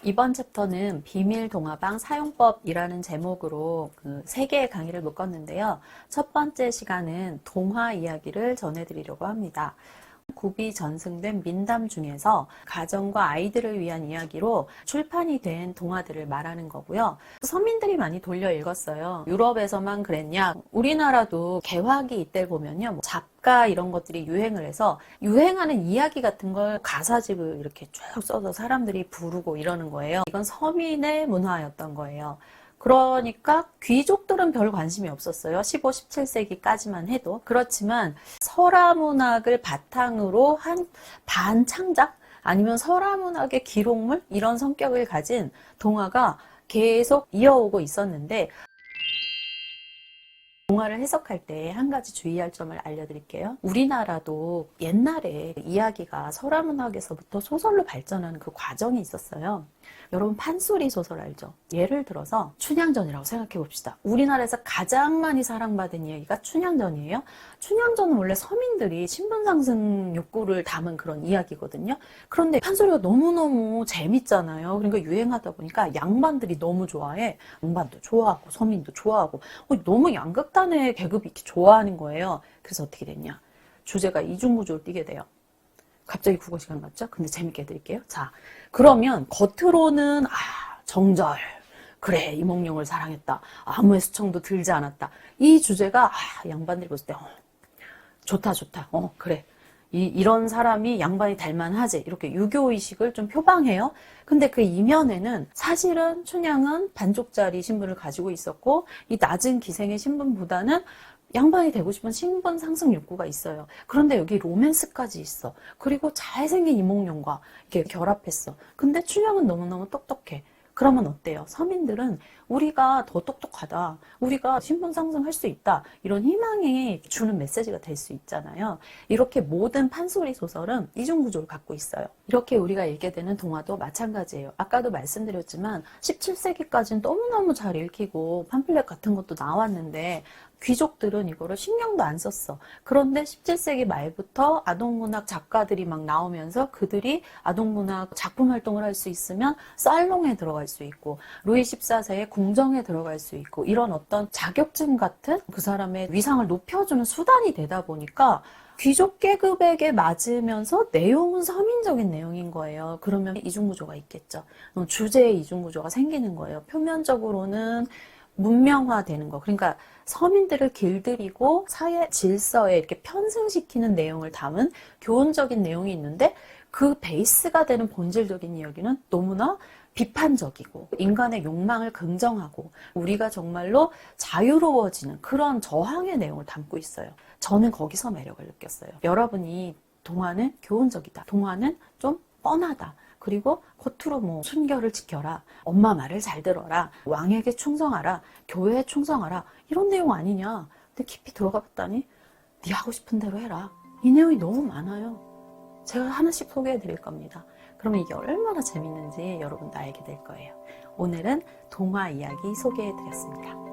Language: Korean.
이번 챕터는 비밀 동화방 사용법이라는 제목으로 그 3개의 강의를 묶었는데요. 첫 번째 시간은 동화 이야기를 전해드리려고 합니다. 굽이 전승된 민담 중에서 가정과 아이들을 위한 이야기로 출판이 된 동화들을 말하는 거고요. 서민들이 많이 돌려 읽었어요. 유럽에서만 그랬냐? 우리나라도 개화기 이때 보면요. 작가 이런 것들이 유행을 해서 유행하는 이야기 같은 걸 가사집을 이렇게 쭉 써서 사람들이 부르고 이러는 거예요. 이건 서민의 문화였던 거예요. 그러니까 귀족들은 별 관심이 없었어요. 15, 17세기까지만 해도. 그렇지만 설화문학을 바탕으로 한 반창작 아니면 설화문학의 기록물 이런 성격을 가진 동화가 계속 이어오고 있었는데 동화를 해석할 때 한 가지 주의할 점을 알려드릴게요. 우리나라도 옛날에 이야기가 설화문학에서부터 소설로 발전하는 그 과정이 있었어요. 여러분 판소리 소설 알죠? 예를 들어서 춘향전이라고 생각해 봅시다. 우리나라에서 가장 많이 사랑받은 이야기가 춘향전이에요. 춘향전은 원래 서민들이 신분상승 욕구를 담은 그런 이야기거든요. 그런데 판소리가 너무너무 재밌잖아요. 그러니까 유행하다 보니까 양반들이 너무 좋아해. 양반도 좋아하고 서민도 좋아하고 너무 양극단의 계급이 이렇게 좋아하는 거예요. 그래서 어떻게 됐냐? 주제가 이중구조를 띠게 돼요. 갑자기 국어 시간 같죠? 근데 재밌게 해드릴게요. 자, 그러면 겉으로는 정절, 그래 이몽룡을 사랑했다. 아무의 수청도 들지 않았다. 이 주제가 양반들이 봤을 때 좋다 그래 이런 사람이 양반이 될 만하지 이렇게 유교의식을 좀 표방해요. 근데 그 이면에는 사실은 춘향은 반쪽짜리 신분을 가지고 있었고 이 낮은 기생의 신분보다는 양반이 되고 싶은 신분 상승 욕구가 있어요. 그런데 여기 로맨스까지 있어. 그리고 잘생긴 이몽룡과 이렇게 결합했어. 근데 춘향은 너무너무 똑똑해. 그러면 어때요? 서민들은 우리가 더 똑똑하다. 우리가 신분 상승할 수 있다. 이런 희망이 주는 메시지가 될 수 있잖아요. 이렇게 모든 판소리 소설은 이중구조를 갖고 있어요. 이렇게 우리가 읽게 되는 동화도 마찬가지예요. 아까도 말씀드렸지만 17세기까지는 너무너무 잘 읽히고 팜플렛 같은 것도 나왔는데 귀족들은 이거를 신경도 안 썼어. 그런데 17세기 말부터 아동문학 작가들이 막 나오면서 그들이 아동문학 작품 활동을 할 수 있으면 살롱에 들어갈 수 있고 루이 14세의 궁정에 들어갈 수 있고 이런 어떤 자격증 같은 그 사람의 위상을 높여주는 수단이 되다 보니까 귀족 계급에게 맞으면서 내용은 서민적인 내용인 거예요. 그러면 이중구조가 있겠죠. 주제의 이중구조가 생기는 거예요. 표면적으로는 문명화되는 거. 그러니까 서민들을 길들이고 사회 질서에 이렇게 편승시키는 내용을 담은 교훈적인 내용이 있는데 그 베이스가 되는 본질적인 이야기는 너무나 비판적이고 인간의 욕망을 긍정하고 우리가 정말로 자유로워지는 그런 저항의 내용을 담고 있어요. 저는 거기서 매력을 느꼈어요. 여러분이 동화는 교훈적이다. 동화는 좀 뻔하다. 그리고 겉으로 순결을 지켜라. 엄마 말을 잘 들어라. 왕에게 충성하라. 교회에 충성하라. 이런 내용 아니냐. 근데 깊이 들어가 봤더니 네 하고 싶은 대로 해라. 이 내용이 너무 많아요. 제가 하나씩 소개해 드릴 겁니다. 그러면 이게 얼마나 재밌는지 여러분도 알게 될 거예요. 오늘은 동화 이야기 소개해 드렸습니다.